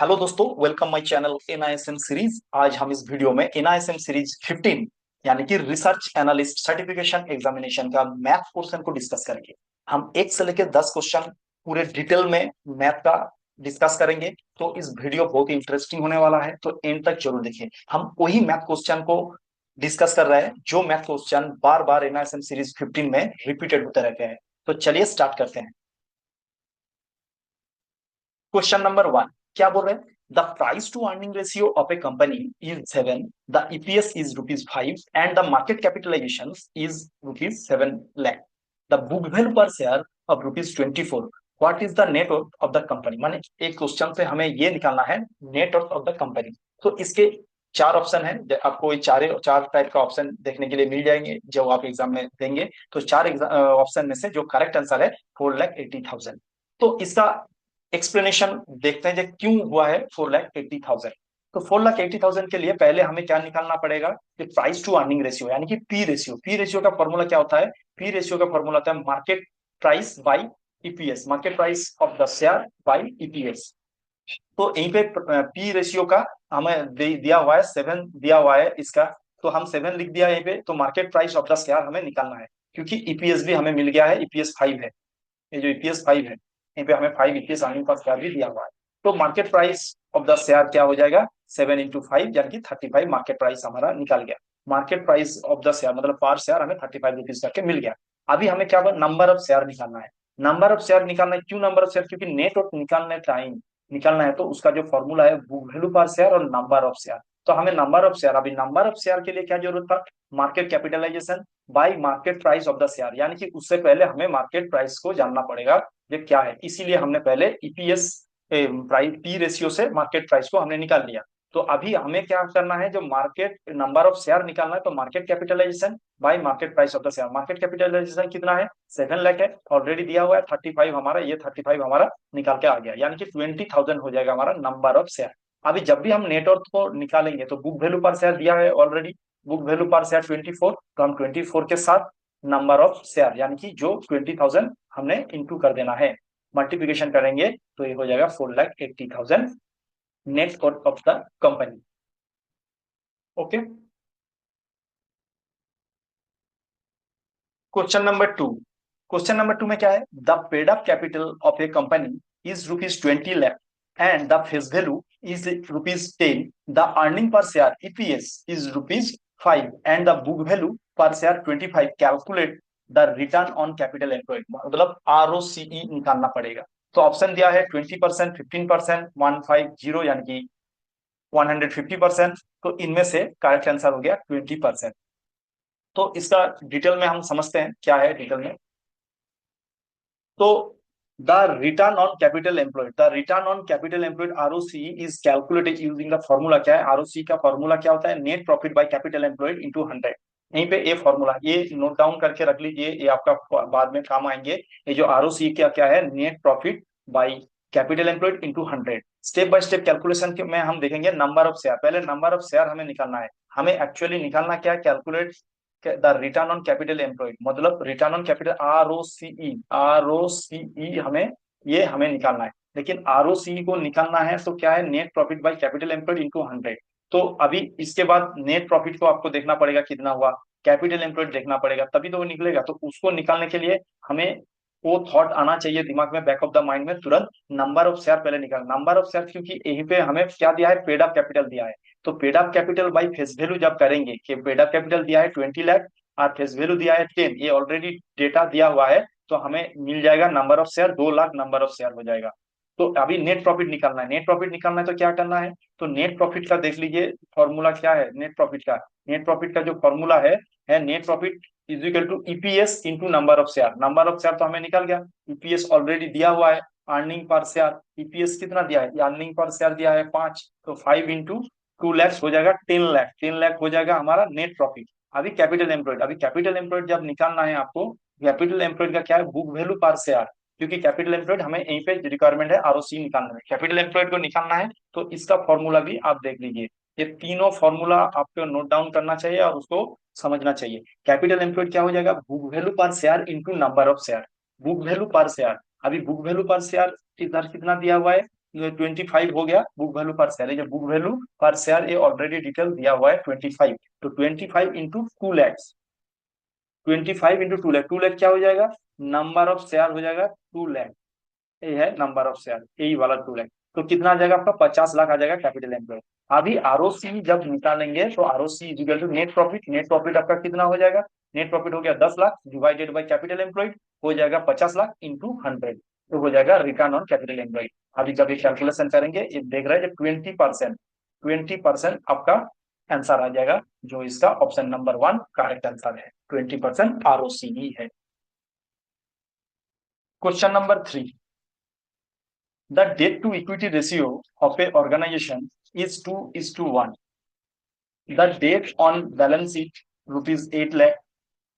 Hello दोस्तों, welcome my channel NISM series. आज हम इस वीडियो में एनआईएसएम सीरीज 15 यानी कि रिसर्च एनालिस्ट सर्टिफिकेशन एग्जामिनेशन का मैथ पोर्शन को डिस्कस करेंगे। हम 1 से लेकर 10 क्वेश्चन पूरे डिटेल में मैथ का डिस्कस करेंगे। तो इस वीडियो बहुत ही इंटरेस्टिंग होने वाला है, तो एंड तक जरूर देखिए। हम वही मैथ क्वेश्चन को डिस्कस कर रहे हैं जो मैथ क्वेश्चन बार बार एनआईएसएम सीरीज 15 में रिपीटेड होते रहते हैं। तो चलिए स्टार्ट करते हैं। क्वेश्चन नंबर 1 क्या बोल रहे हैं? The price to earning ratio of a company is 7, the EPS is ₹5 and the market capitalisation is ₹7 lakh. The book value per share of ₹24। What is the net worth of the company? माने एक question से हमें ये निकालना है net worth of the company. तो इसके चार ऑप्शन है, आपको ये चार टाइप का ऑप्शन देखने के लिए मिल जाएंगे जो आप एग्जाम में देंगे। तो चार ऑप्शन में से जो करेक्ट आंसर है 4,80,000। तो इसका एक्सप्लेनेशन देखते हैं जो क्यों हुआ है 4,80,000। तो 4,80,000 के लिए पहले हमें क्या निकालना पड़ेगा कि प्राइस टू अर्निंग रेशियो यानी कि पी रेशियो। पी रेशियो का फॉर्मूला क्या होता है? पी रेशियो का फॉर्मूला होता है market price by EPS, market price of the share by EPS. तो यहीं पे पी रेशियो का हमें दिया हुआ है 7 दिया हुआ है इसका। तो हम 7 लिख दिया यहीं पे। तो market price of the share हमें निकालना है क्योंकि ईपीएस भी हमें मिल गया है, ईपीएस 5 है। ये जो ईपीएस 5 है यहीं पे हमें 5 ईपीएस अर्निंग पर शेयर भी दिया हुआ है। तो market price of the share क्या हो जाएगा? 7 × 5 यानी कि 35 मार्केट प्राइस हमारा निकल गया। Market price of the share मतलब पर शेयर हमें 35 रुपीज करके मिल गया। अभी हमें क्या नंबर ऑफ शेयर निकालना है। नंबर ऑफ शेयर निकालना है। क्यों नंबर ऑफ शेयर? क्योंकि नेट वर्थ निकालने टाइम निकालना है तो उसका जो फॉर्मूला है बुक वैल्यू पर शेयर और नंबर ऑफ शेयर। तो हमें नंबर ऑफ शेयर, अभी नंबर ऑफ शेयर के लिए क्या जरूरत था? Market capitalisation by market price of the share, यानी कि उससे पहले हमें मार्केट प्राइस को जानना पड़ेगा ये क्या है। इसीलिए हमने पहले ईपीएस प्राइस पी रेशियो से मार्केट प्राइस को हमने निकाल लिया। तो अभी हमें क्या करना है? जो मार्केट नंबर ऑफ शेयर निकालना है तो market capitalisation by market price of the share. Market capitalisation कितना है? 7 लाख है, ऑलरेडी दिया हुआ है 35 हमारा, ये 35 हमारा निकाल के आ गया, यानी कि 20,000 हो जाएगा हमारा नंबर ऑफ शेयर। अभी जब भी हम नेटवर्थ को निकालेंगे तो बुक वैल्यू पर शेयर दिया है already, book value per share 24। तो हम 24 के साथ नंबर ऑफ शेयर यानी कि जो 20,000 हमने इंटू कर देना है, मल्टीप्लीकेशन करेंगे तो ये हो जाएगा 4,80,000 net worth of the company. Okay. Question number two में क्या है? The paid up capital of a company is ₹20 lakh and the face value is ₹10। The earning per share EPS is ₹5 and the book value per share 25। Calculate the return on capital employed, मतलब ROCE निकालना पड़ेगा। तो option दिया है 20%, 15%, 150 यानी कि 150%। तो इनमें से करेक्ट आंसर हो गया 20%। तो इसका डिटेल में हम समझते हैं क्या है डिटेल में। तो the return on capital employed, the return on capital employed ROCE is calculated using the formula. क्या है आरओसीई का फॉर्मूला? क्या होता है? Net profit bye capital employed into 100। यहीं पे ये फॉर्मूला ये नोट डाउन करके रख लीजिए, ये आपका बाद में काम आएंगे। ये जो आरओसीई क्या क्या है? Net profit bye capital employed into 100। Step by step calculation में हम देखेंगे नंबर ऑफ शेयर। पहले नंबर ऑफ शेयर हमें निकालना है। हमें एक्चुअली निकालना क्या है? Calculate the return on capital employed, मतलब रिटर्न ऑन कैपिटल आरओसीई हमें निकालना है। लेकिन आरओसीई को निकालना है तो क्या है? Net profit bye capital employed into 100। तो अभी इसके बाद नेट प्रॉफिट को आपको देखना पड़ेगा कितना हुआ, कैपिटल एम्प्लॉयड देखना पड़ेगा, तभी तो वो निकलेगा। तो उसको निकालने के लिए हमें वो थॉट आना चाहिए दिमाग में, बैक ऑफ द माइंड में तुरंत। नंबर ऑफ शेयर पहले निकाल, नंबर ऑफ शेयर, क्योंकि यहीं पे हमें क्या दिया है? पेड अप कैपिटल दिया है। तो paid up capital by face value जब करेंगे कि पेड अप कैपिटल दिया है 20 लाख और फेस वैल्यू दिया है 10, ये ऑलरेडी डेटा दिया हुआ है। तो हमें मिल जाएगा number of share 2 lakh number of share हो जाएगा। तो अभी नेट प्रॉफिट निकालना है। नेट प्रॉफिट निकालना है तो क्या करना है? तो नेट प्रॉफिट का देख लीजिए फॉर्मूला क्या है नेट प्रॉफिट का। नेट प्रॉफिट का जो फॉर्मूला है net profit is equal to EPS into number of share. Number of share तो हमें निकल गया, ईपीएस ऑलरेडी दिया हुआ है। अर्निंग पर शेयर ईपीएस कितना दिया है? अर्निंग पर शेयर दिया है 5, तो 5 इंटू 2 लाख हो जाएगा 10 लाख। 10 लाख हो जाएगा हमारा नेट प्रॉफिट। अभी कैपिटल एम्प्लॉयड, अभी कैपिटल एम्प्लॉयड जब निकालना है आपको, कैपिटल एम्प्लॉयड का क्या है? बुक वैल्यू पर शेयर, क्योंकि कैपिटल एम्प्लॉयड हमें यहीं पे रिक्वायरमेंट है आरओसी निकालने में, कैपिटल एम्प्लॉयड को निकालना है। तो इसका फॉर्मूला भी आप देख लीजिए। ये तीनों फॉर्मूला आपको नोट डाउन करना चाहिए और उसको समझना चाहिए। कैपिटल एम्प्लॉयड क्या हो जाएगा? Book value per share into number of share. Book value per share, अभी बुक वैल्यू पर शेयर इधर कितना दिया हुआ है? 25 हो गया बुक वैल्यू पर शेयर, ये बुक वैल्यू पर शेयर ये ऑलरेडी डिटेल दिया हुआ है 25। तो 25 इंटू 2 लाख, 25 इंटू 2 लाख, 2 लाख क्या हो जाएगा, नंबर ऑफ शेयर हो जाएगा 2 लाख, ये है नंबर ऑफ शेयर, यही वाला 2 लाख। तो कितना आ जाएगा आपका, 50 लाख आ जाएगा कैपिटल एम्प्लॉय। अभी आरओसी जब निकालेंगे तो ROC equal to net profit, net profit आपका कितना हो जाएगा, नेट प्रॉफिट हो गया 10 lakh divided by capital employed, हो जाएगा 50 लाख इंटू 100, तो हो जाएगा रिटर्न ऑन कैपिटल एम्प्लॉयड। अभी जब ये कैलकुलेशन करेंगे ये देख रहे हैं 20%, 20% आपका आंसर आ जाएगा, जो इसका ऑप्शन नंबर 1 करेक्ट आंसर है, 20% आरओसी ही है। Question number 3, the debt to equity ratio of a organization is 2:1. The debt on balance sheet rupees 8 lakh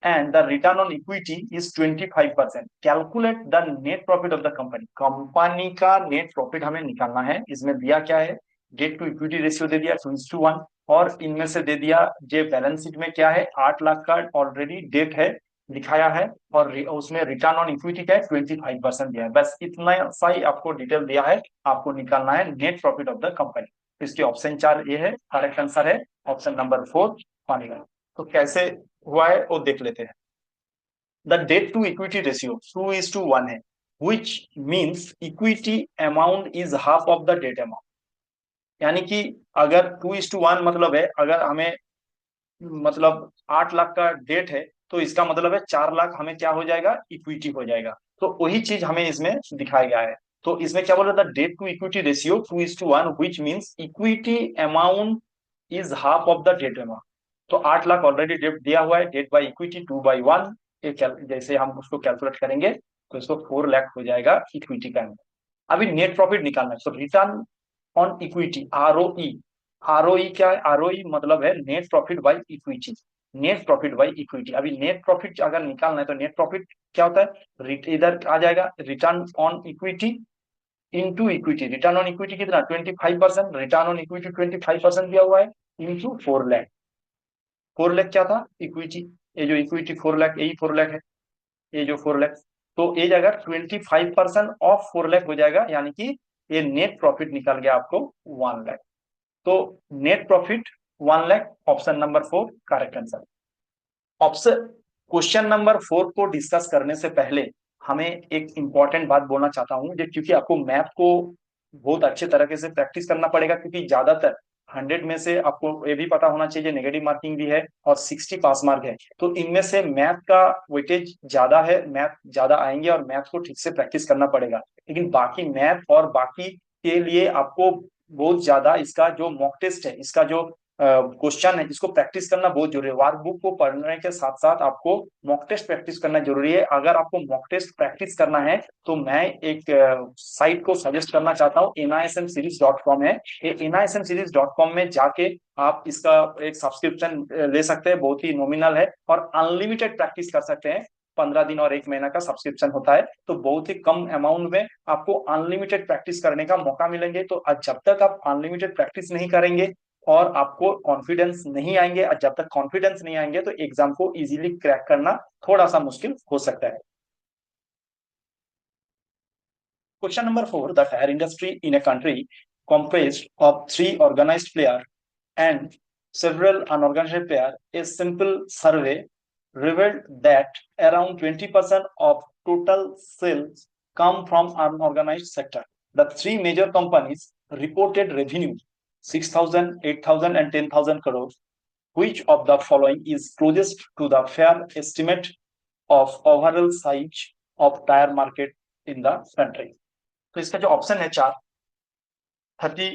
and the return on equity is 25%. Calculate the net profit of the company. Company का net profit हमें निकालना है। इसमें दिया क्या है, date to equity ratio दे दिया 2:1, और इनमें से दे दिया जो बैलेंस शीट में क्या है 8 लाख का ऑलरेडी डेट है दिखाया है, और उसमें रिटर्न ऑन इक्विटी क्या है 25% दिया है। बस इतना सा ही आपको डिटेल दिया है, आपको निकालना है net profit of the company. इसके ऑप्शन 4 ये है, करेक्ट आंसर है ऑप्शन नंबर 4 बनेगा। तो कैसे हुआ है वो देख लेते हैं। The debt to equity ratio 2:1 है, which means equity amount is half of the debt amount. यानी कि अगर 2:1 मतलब है, अगर हमें मतलब 8 लाख का डेट है तो इसका मतलब है 4 लाख हमें क्या हो जाएगा, इक्विटी हो जाएगा। तो वही चीज हमें इसमें दिखाया गया है। तो इसमें क्या बोला था, debt to equity ratio 2:1 which means equity amount is half of the debt amount. तो 8 लाख ऑलरेडी डेट दिया हुआ है, डेट बाई इक्विटी 2/1, जैसे हम उसको कैलकुलेट करेंगे तो इसको 4 लाख हो जाएगा इक्विटी का। अभी नेट प्रॉफिट निकालना है, तो return on equity ROE, ROE क्या है, आरओई मतलब है net profit by equity, net profit by equity. अभी नेट प्रॉफिट अगर निकालना है तो नेट प्रॉफिट क्या होता है, इधर आ जाएगा return on equity into equity, return on equity कितना 25%, रिटर्न ऑन इक्विटी 25% दिया हुआ है, इंटू 4 लाख, 4 लाख क्या था इक्विटी, ये जो इक्विटी 4 लाख, यही 4 लाख है, ये जो 4 लाख, तो ये जाएगा 25% ऑफ 4 लाख हो जाएगा, यानी कि ये नेट प्रॉफिट निकल गया आपको 1 लाख। तो net profit 1 lakh, option number 4 correct answer. Option question number 4 को डिस्कस करने से पहले हमें एक इंपॉर्टेंट बात बोलना चाहता हूं, क्योंकि आपको मैथ को बहुत अच्छे तरीके से प्रैक्टिस करना पड़ेगा, क्योंकि ज्यादातर 100 में से आपको ये भी पता होना चाहिए नेगेटिव मार्किंग भी है और 60 पास मार्क है। तो इनमें से मैथ का वेटेज ज्यादा है, मैथ ज्यादा आएंगे और मैथ को ठीक से प्रैक्टिस करना पड़ेगा। लेकिन बाकी मैथ और बाकी के लिए आपको बहुत ज्यादा इसका जो मॉक टेस्ट है, इसका जो क्वेश्चन है, इसको प्रैक्टिस करना बहुत जरूरी है। वर्क बुक को पढ़ने के साथ साथ आपको मॉक टेस्ट प्रैक्टिस करना जरूरी है। अगर आपको मॉक टेस्ट प्रैक्टिस करना है तो मैं एक साइट को सजेस्ट करना चाहता हूँ, nismseries.com है। ये nismseries.com में जाके आप इसका एक सब्सक्रिप्शन ले सकते हैं, बहुत ही नॉमिनल है, और अनलिमिटेड प्रैक्टिस कर सकते हैं। 15 दिन और 1 महीना का सब्सक्रिप्शन होता है, तो बहुत ही कम अमाउंट में आपको अनलिमिटेड प्रैक्टिस करने का मौका मिलेंगे। तो जब तक आप अनलिमिटेड प्रैक्टिस नहीं करेंगे और आपको कॉन्फिडेंस नहीं आएंगे, और जब तक कॉन्फिडेंस नहीं आएंगे तो एग्जाम को इजीली क्रैक करना थोड़ा सा मुश्किल हो सकता है। Question number 4, the tyre industry in a country comprised of 3 organized players and several unorganized players. A simple survey revealed that around 20% of total sales come from unorganized sector. The 3 major companies reported revenue 6,000, 8,000 and 10,000 crores. Which of the following is closest to the fair estimate of overall size of tire market in the country? तो इसका जो option है 4, 30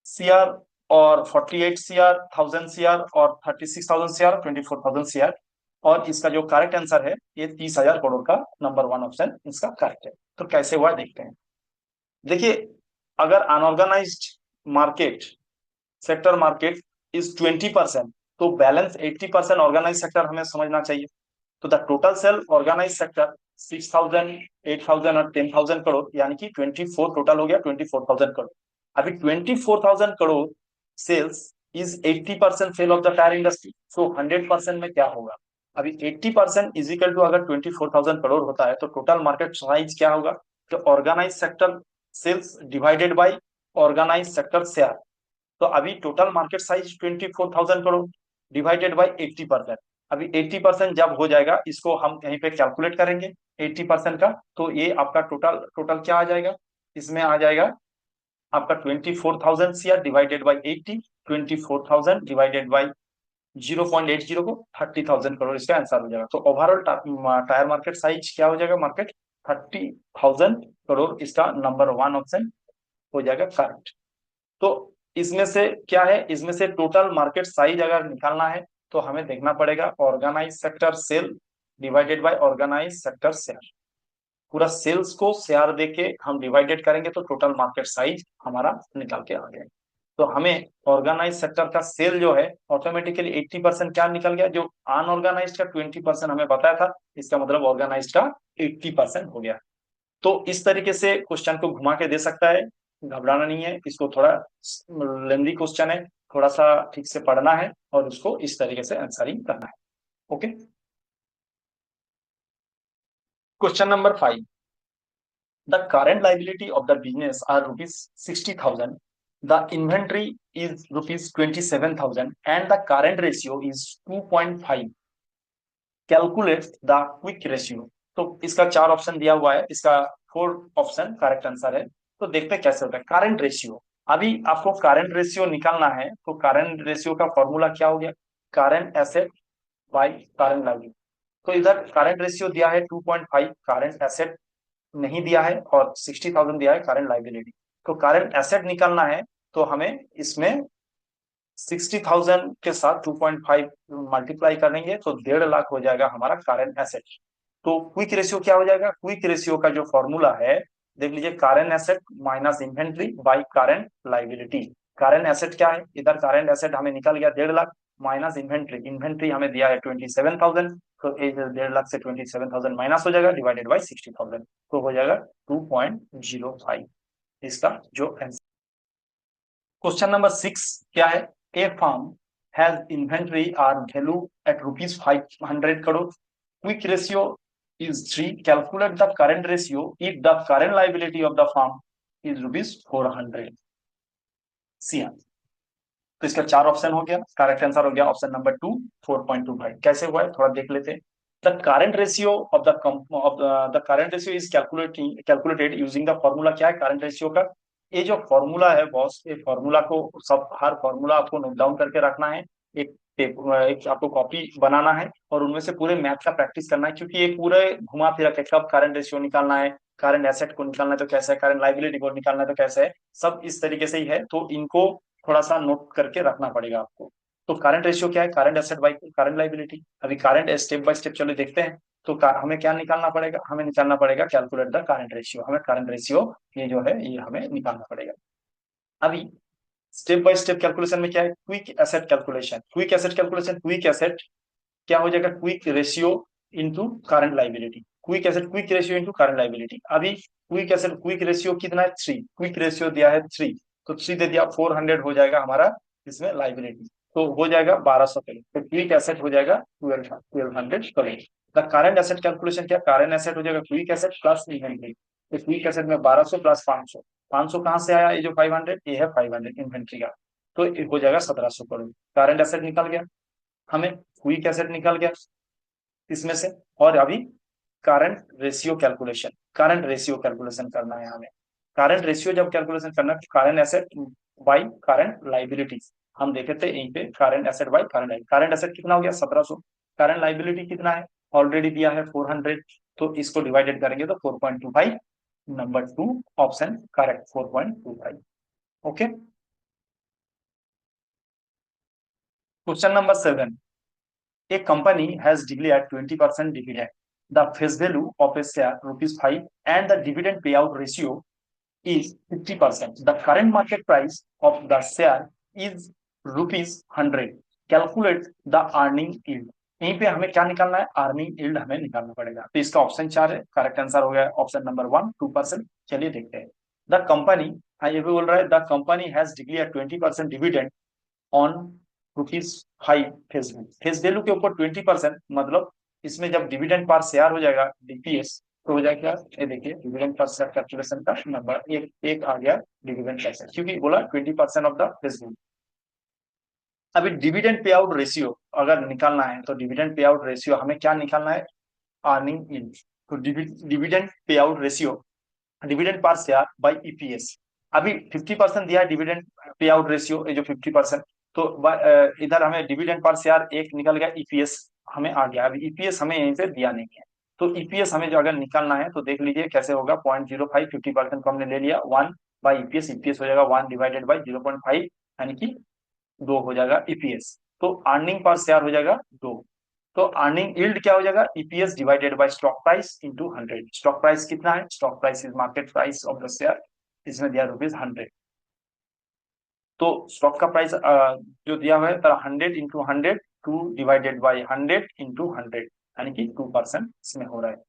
CR और 48 CR, 1000 CR और 36,000 CR, 24,000 CR, और इसका जो correct answer है ये 30,000 करोड़ का नंबर 1 ऑप्शन इसका करेक्ट है। तो कैसे हुआ देखते हैं। देखिए, अगर unorganised market sector market is 20%, तो बैलेंस 80% ऑर्गेनाइज सेक्टर हमें समझना चाहिए। तो the total sale organise sector 6,000, 8,000 और 10,000 करोड़, यानी कि 24 टोटल हो गया 24,000 करोड़। अभी 24,000 crore sales is 80% sale of the tyre industry, so 100% में क्या होगा। अभी 80% इजिकल टू अगर 24,000 करोड़ होता है तो टोटल मार्केट साइज क्या होगा, तो organise sector sales divided by organise sector share. तो अभी total market size 24,000 crore divided by 80%। अभी 80% जब हो जाएगा, इसको हम कहीं पे कैलकुलेट करेंगे 80% का, तो ये आपका टोटल टोटल क्या आ जाएगा, इसमें आ जाएगा आपका 24,000 share divided by 80, 24,000 divided by 0.80 को 30,000 करोड़ इसका आंसर हो जाएगा। तो ओवरऑल टायर मार्केट साइज क्या हो जाएगा, मार्केट 30,000 करोड़ इसका नंबर 1 ऑप्शन हो जाएगा करेक्ट। तो इसमें से क्या है, इसमें से टोटल मार्केट साइज अगर निकालना है तो हमें देखना पड़ेगा organise sector sale divided by organise sector share. पूरा सेल्स को शेयर देके हम डिवाइडेड करेंगे तो टोटल मार्केट साइज हमारा निकल के आ गया। तो हमें ऑर्गेनाइज सेक्टर का सेल जो है ऑटोमेटिकली 80% क्या निकल गया, जो अनऑर्गेनाइज का 20% हमें बताया था, इसका मतलब ऑर्गेनाइज का 80% हो गया। तो इस तरीके से क्वेश्चन को घुमा के दे सकता है, घबराना नहीं है, इसको थोड़ा लेंदी क्वेश्चन है, थोड़ा सा ठीक से पढ़ना है और उसको इस तरीके से आंसरिंग करना है। Okay, question number 5, the current liability of the business are rupees 60,000, the inventory is rupees 27,000 and the current ratio is 2.5, calculate the quick ratio. तो इसका 4 ऑप्शन दिया हुआ है, इसका 4 ऑप्शन करेक्ट आंसर है। तो देखते हैं कैसे होता है करंट रेशियो। अभी आपको करंट रेशियो निकालना है, तो करंट रेशियो का फॉर्मूला क्या हो गया, current asset by current liability. तो इधर करंट रेशियो दिया है 2.5, करंट एसेट नहीं दिया है और 60,000 दिया है करंट लायबिलिटी। तो करंट एसेट निकालना है तो हमें इसमें 60,000 के साथ 2.5 मल्टीप्लाई करेंगे तो 1.5 लाख हो जाएगा हमारा करंट एसेट। तो क्विक रेशियो क्या हो जाएगा, क्विक रेशियो का जो फॉर्मूला है देख लीजिए, current asset minus inventory by current liability. Current asset क्या है, इधर करंट एसेट हमें निकल गया 1.5 लाख, माइनस इन्वेंट्री, इन्वेंट्री हमें दिया है 27,000, तो 1.5 लाख से 27,000 माइनस हो जाएगा डिवाइडेड बाई 60,000, तो हो जाएगा 2.05 इसका जो आंसर। क्वेश्चन नंबर 6 क्या है, a firm has inventory are value at rupees 500 crore, quick ratio is 3, calculate the current ratio if the current liability of the firm is rupees 400 CM। तो इसका 4 ऑप्शन हो गया, करेक्ट आंसर हो गया option number 2 4.25। कैसे हुआ है थोड़ा देख लेते हैं। The current ratio of the current ratio is calculated using the formula. क्या है करंट रेशियो का, ये जो फॉर्मूला है बॉस, ये फॉर्मूला को सब हर फॉर्मूला आपको नोट डाउन करके रखना है, एक आपको कॉपी बनाना है और उनमें से पूरे मैथ का प्रैक्टिस करना है, क्योंकि ये पूरे घुमा फिरा के कब करंट रेशियो निकालना है, करंट एसेट को निकालना है तो कैसे है, करंट लाइबिलिटी को निकालना है तो कैसे है, सब इस तरीके से ही है। तो इनको थोड़ा सा नोट करके रखना पड़ेगा आपको। तो करंट रेशियो क्या है, current asset by current liability. अभी करंट स्टेप बाय स्टेप चलो देखते हैं। तो हमें क्या निकालना पड़ेगा, हमें निकालना पड़ेगा कैलकुलेट द करंट रेशियो, हमें करंट रेशियो ये जो है ये हमें निकालना पड़ेगा। अभी स्टेप बाय स्टेप कैलकुलेशन में क्या है, quick asset calculation, quick asset calculation, quick asset क्या हो जाएगा, quick ratio into current liability, quick asset quick ratio into current liability. अभी क्विक एसेट क्विक रेशियो कितना है 3, क्विक रेशियो दिया है 3, तो 3 दे दिया 400 हो जाएगा हमारा इसमें लाइबिलिटी, तो हो जाएगा 1200 करोड़, तो क्विक एसेट हो जाएगा 1200 crore. The current asset calculation क्या, करंट एसेट हो जाएगा क्विक एसेट प्लस इन्वेंट्री। तो क्विक एसेट में 1200 प्लस 500, 500 कहाँ से आया, ये जो 500 ये है 500 इन्वेंट्री का, तो ये हो जाएगा 1700 करोड़। करंट एसेट निकल गया, हमें क्विक एसेट निकल गया इसमें से। और अभी current ratio calculation, current ratio calculation करना है हमें। करंट रेशियो जब कैलकुलेशन करना है, current asset by current liabilities, हम देखे थे यहीं पे current asset by current, current asset कितना हो गया 1700, करंट लाइबिलिटी कितना है ऑलरेडी दिया है 400, तो इसको डिवाइडेड करेंगे तो 4.25, number 2 option correct 4.25। Okay, question number 7, a company has declared 20% dividend. The face value of a share rupees 5 and the dividend payout ratio is 50%. The current market price of the share is rupees 100. Calculate the earning yield. यहीं पे हमें क्या निकालना है, earning yield हमें निकालना पड़ेगा। तो इसका ऑप्शन 4 है, करेक्ट आंसर हो गया ऑप्शन नंबर 1 2%। चलिए देखते हैं। द कंपनी, ये भी बोल रहा है the company has declare 20% dividend on rupees 5 face value, face value के ऊपर 20%, मतलब इसमें जब डिविडेंड पर शेयर हो जाएगा डीपीएस, तो हो जाएगा क्या, ये देखिए डिविडेंड पर शेयर कैलकुलेशन का नंबर एक एक आ गया डिविडेंड पर शेयर, क्योंकि बोला 20% ऑफ द फेस वैल्यू। अभी डिविडेंड पे आउट रेशियो अगर निकालना है तो डिविडेंड पे आउट रेशियो हमें क्या निकालना है, अर्निंग यील्ड। तो dividend pay out ratio, dividend per share by EPS. अभी 50% दिया है डिविडेंड पे आउट रेशियो, ये जो 50%, तो इधर हमें डिविडेंड पर शेयर एक निकल गया, ईपीएस हमें आ गया। अभी ईपीएस हमें यहीं से दिया नहीं है, तो ईपीएस हमें जो अगर निकालना है तो देख लीजिए कैसे होगा। 0.05, 50% को हमने ले लिया, 1 बाई ईपीएस, ईपीएस हो जाएगा 1 डिवाइडेड बाई 0.5, यानी कि 2 हो जाएगा ईपीएस। तो अर्निंग पर शेयर हो जाएगा 2। तो अर्निंग यील्ड क्या हो जाएगा, EPS divided by stock price into 100। Stock price कितना है, stock price is market price of the share, इसमें दिया ₹100। तो स्टॉक का प्राइस जो दिया हुआ है 100 इंटू 100, 2 डिवाइडेड बाई 100 इंटू 100, यानी कि 2% इसमें हो रहा है।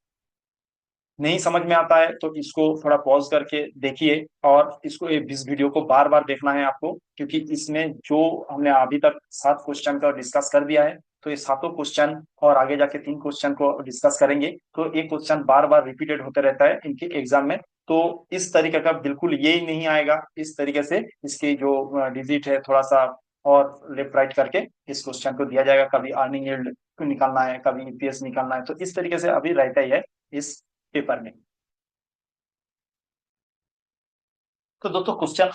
नहीं समझ में आता है तो इसको थोड़ा पॉज करके देखिए, और इसको इस वीडियो को बार बार देखना है आपको, क्योंकि इसमें जो हमने अभी तक 7 क्वेश्चन का डिस्कस कर दिया है, तो ये सातों क्वेश्चन और आगे जाके 3 क्वेश्चन को डिस्कस करेंगे, तो एक क्वेश्चन बार बार रिपीटेड होते रहता है इनके एग्जाम में। तो इस तरीके का बिल्कुल ये ही नहीं आएगा, इस तरीके से इसकी जो डिजिट है थोड़ा सा और लेफ्ट राइट करके इस क्वेश्चन को दिया जाएगा। कभी अर्निंग यील्ड निकालना है, कभी ईपीएस निकालना है, तो इस तरीके से अभी रहता ही है इस पेपर में। तो दोस्तों क्वेश्चन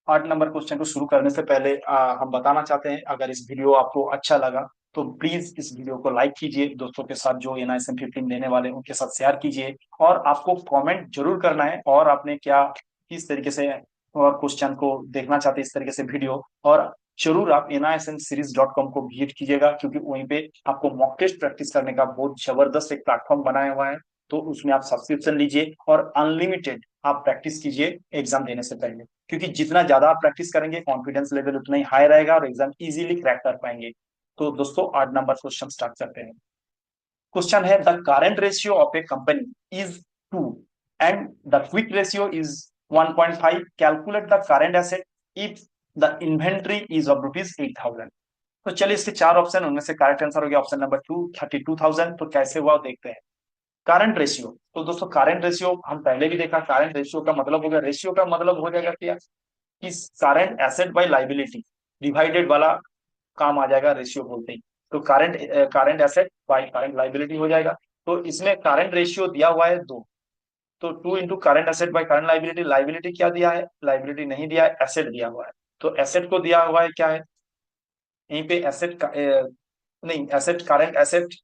8 नंबर क्वेश्चन को शुरू करने से पहले हम बताना चाहते हैं, अगर इस वीडियो आपको अच्छा लगा तो प्लीज इस वीडियो को लाइक कीजिए, दोस्तों के साथ जो NISM 15 देने वाले हैं उनके साथ शेयर कीजिए, और आपको कमेंट जरूर करना है और आपने क्या किस तरीके से और क्वेश्चन को देखना चाहते हैं इस तरीके से वीडियो। और जरूर आप NISMseries.com को विजिट कीजिएगा, क्योंकि वहीं पे आपको मॉक टेस्ट प्रैक्टिस करने का बहुत जबरदस्त एक प्लेटफॉर्म बनाया हुआ है। तो उसमें आप सब्सक्रिप्शन लीजिए और अनलिमिटेड आप प्रैक्टिस कीजिए एग्जाम देने से पहले, क्योंकि जितना ज्यादा आप प्रैक्टिस करेंगे कॉन्फिडेंस लेवल उतना ही हाई रहेगा और एग्जाम इजीली क्रैक कर पाएंगे। तो दोस्तों 8 नंबर क्वेश्चन स्टार्ट करते हैं। क्वेश्चन है, the current ratio of a company is 2 and the quick ratio is 1.5, calculate the current asset if the inventory is of ₹8,000। तो चलिए इसके 4 ऑप्शन, उनमें से करेक्ट आंसर हो गया ऑप्शन नंबर 2, 32,000। तो कैसे हुआ देखते हैं। करंट रेशियो, तो दोस्तों करंट रेशियो हम पहले भी देखा, करंट रेशियो का मतलब हो गया, रेशियो का मतलब हो जाएगा क्या कि current asset by liability divided वाला काम आ जाएगा रेशियो बोलते ही। तो current asset by current liability हो जाएगा। तो इसमें करंट रेशियो दिया हुआ है 2, तो 2 into current asset by current liability. Liability क्या दिया है, लाइबिलिटी नहीं दिया है, एसेट दिया हुआ है। तो एसेट को दिया हुआ है क्या है, यहीं पे एसेट का नहीं, asset current asset,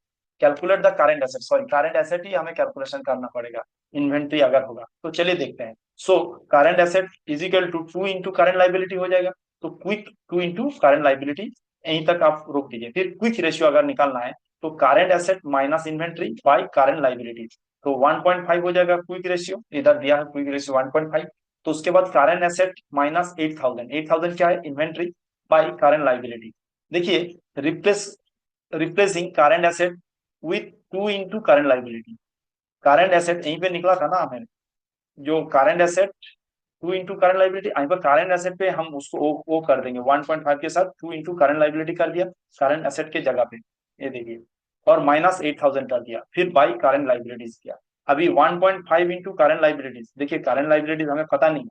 calculate the current asset, sorry current asset ही हमें कैलकुलेशन करना पड़ेगा इन्वेंट्री अगर होगा। तो चलिए देखते हैं। So current asset is equal to 2 into current liability हो जाएगा। तो क्विक 2 इंटू करंट लाइबिलिटी, यहीं तक आप रोक दीजिए। फिर क्विक रेशियो अगर निकालना है तो current asset minus inventory by current liability, तो 1.5 हो जाएगा क्विक रेशियो, इधर दिया है क्विक रेशियो 1.5। तो उसके बाद करंट एसेट माइनस 8,000, 8,000 क्या है, इन्वेंट्री बाई करंट लाइबिलिटी। देखिए, replacing current asset with 2 into current liability. Current asset यहीं पे निकला था ना हमें, जो current asset 2 into current liability, यहीं पर करंट एसेट पे हम उसको वो कर देंगे 1.5 के साथ 2 इंटू करंट लाइबिलिटी कर दिया करंट एसेट के जगह पे, ये देखिए, और माइनस 8,000 कर दिया, फिर बाई करंट लाइबिलिटीज किया। अभी 1.5 इंटू करंट लाइबिलिटीज, देखिए करंट लाइबिलिटीज हमें पता नहीं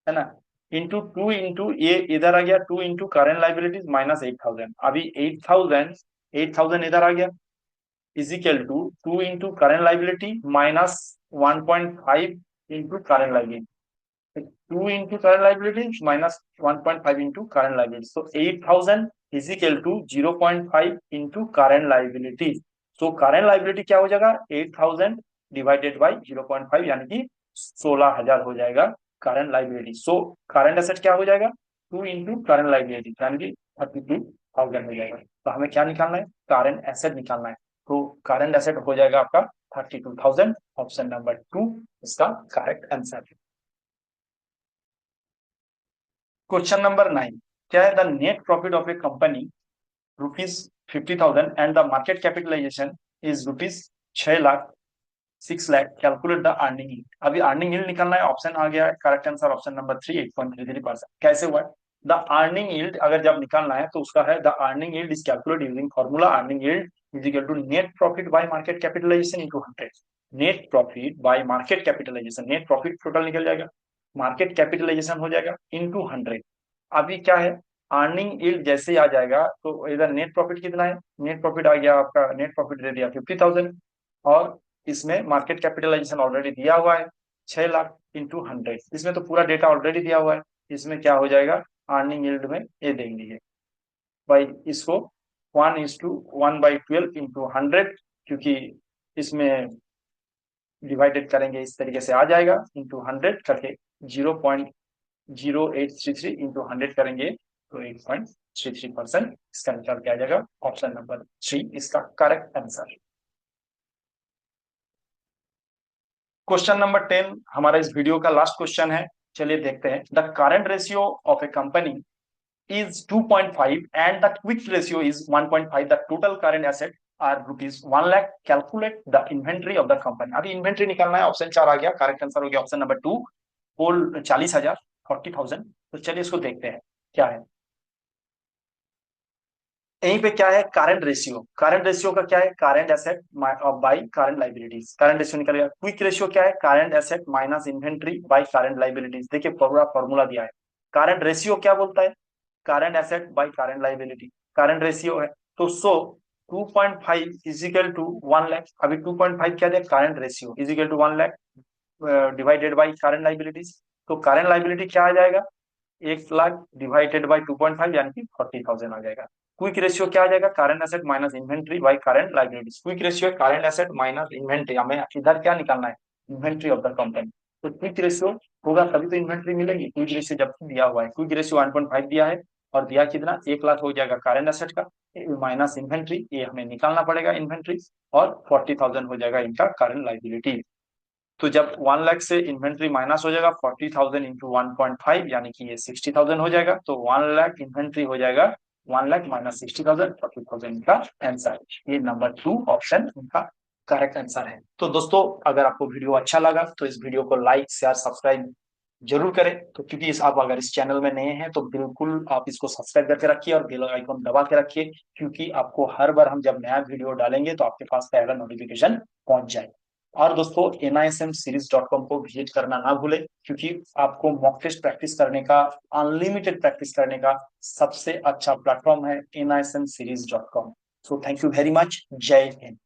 है ना, इंटू 2 इंटू ये इधर आ गया 2 इंटू करंट लाइबिलिटीज माइनस 8,000। अभी 8,000, 8,000 इधर आ गया, is equal to 2 into current liability minus 1.5 into current liability. 2 into current liability minus 1.5 into current liability. So 8,000 is equal to 0.5 into current liability. So current liability क्या हो जाएगा, 8,000 divided by 0.5, यानी कि 16,000 हो जाएगा current liability. So current asset क्या हो जाएगा, 2 into current liability, यानी कि 32,000 हो जाएगा। तो हमें क्या निकालना है, current asset निकालना है। तो करंट एसेट हो जाएगा आपका 32,000, ऑप्शन नंबर 2 इसका करेक्ट आंसर है। क्वेश्चन नंबर 9, क्या है, the net profit of a company ₹50,000 and the market capitalisation is ₹6 lakh, 6 lakh, calculate the earning yield. अभी अर्निंग यील्ड निकालना है, ऑप्शन आ गया है करेक्ट आंसर ऑप्शन नंबर 3, 8.33%। कैसे हुआ है, द अर्निंग यील्ड अगर जब निकालना है तो उसका है, the earning yield is calculate using formula earning yield is equal to net profit by market capitalisation into 100। Net profit by market capitalisation, net profit total निकल जाएगा, मार्केट कैपिटलाइजेशन हो जाएगा इनटू 100। अभी क्या है, अर्निंग यील्ड जैसे ही आ जाएगा तो इधर नेट प्रॉफिट कितना है, नेट प्रॉफिट आ गया आपका, नेट प्रॉफिट दे दिया 50,000, और इसमें मार्केट कैपिटलाइजेशन ऑलरेडी दिया हुआ है 6 लाख इंटू 100, इसमें तो पूरा डेटा ऑलरेडी दिया हुआ है। इसमें क्या हो जाएगा, अर्निंग यील्ड में ये देंगे भाई इसको 1:1/12 इंटू 100, क्योंकि इसमें डिवाइडेड करेंगे इस तरीके से आ जाएगा, इंटू 100 करके 0.0833 इंटू 100 करेंगे तो 8.33% इसका निकाल के आ जाएगा। ऑप्शन नंबर 3 इसका करेक्ट आंसर। क्वेश्चन नंबर 10 हमारा इस वीडियो का लास्ट क्वेश्चन है, चलिए देखते हैं। The current ratio of a company is 2.5 and the quick ratio is 1.5. The total current asset are rupees 1 lakh. Calculate the inventory of the company. अभी inventory निकालना है, ऑप्शन 4 आ गया, करेक्ट आंसर हो गया ऑप्शन नंबर 2, होल 40,000 40,000। तो चलिए इसको देखते हैं क्या है। यहीं पे क्या है, करंट रेशियो, करंट रेशियो का क्या है, current asset by current liabilities, current ratio निकलेगा। क्विक रेशियो क्या है, current asset minus inventory bye current liabilities. देखिए पूरा फॉर्मूला दिया है। करंट रेशियो क्या बोलता है, current asset by current liability, current ratio है। तो सो 2.5 इजिकल टू 1 लाख। अभी 2.5 क्या दिया, current ratio is equal to 1 lakh divided by current liabilities. तो करंट लाइबिलिटी क्या आ जाएगा, 1 लाख डिवाइडेड बाय 2.5 यानी कि 40,000 आ जाएगा। क्विक रेशियो क्या आ जाएगा, current asset minus inventory bye current liabilities. Quick ratio current asset minus inventory, हमें इधर क्या निकालना है, इन्वेंट्री ऑफ द कंपनी। तो क्विक रेशियो होगा तभी तो इन्वेंट्री मिलेगी, क्विक रेशियो जब दिया हुआ है, क्विक रेशियो 1.5 दिया है और दिया कितना, 1 लाख हो जाएगा करंट एसेट का माइनस इन्वेंट्री, ये हमें निकालना पड़ेगा इन्वेंट्री, और 40,000 हो जाएगा इनका करंट लाइबिलिटी। तो जब 1 लाख से इन्वेंट्री माइनस हो जाएगा 40,000 इंटू 1.5 यानी कि ये 60,000 हो जाएगा। तो 1 लाख इन्वेंट्री हो जाएगा 1 लाख माइनस 60,000, 40,000 का आंसर। ये नंबर 2 ऑप्शन इनका करेक्ट आंसर है। तो दोस्तों अगर आपको वीडियो अच्छा लगा तो इस वीडियो को लाइक शेयर सब्सक्राइब जरूर करें। तो क्योंकि आप अगर इस चैनल में नए हैं तो बिल्कुल आप इसको सब्सक्राइब करके रखिए और बेल आइकन दबा के रखिए, क्योंकि आपको हर बार हम जब नया वीडियो डालेंगे तो आपके पास पहला नोटिफिकेशन पहुंच जाए। और दोस्तों nismseries.com को विजिट करना ना भूलें, क्योंकि आपको मॉक टेस्ट प्रैक्टिस करने का, अनलिमिटेड प्रैक्टिस करने का सबसे अच्छा प्लेटफॉर्म है nismseries.com। So thank you very much, जय हिंद।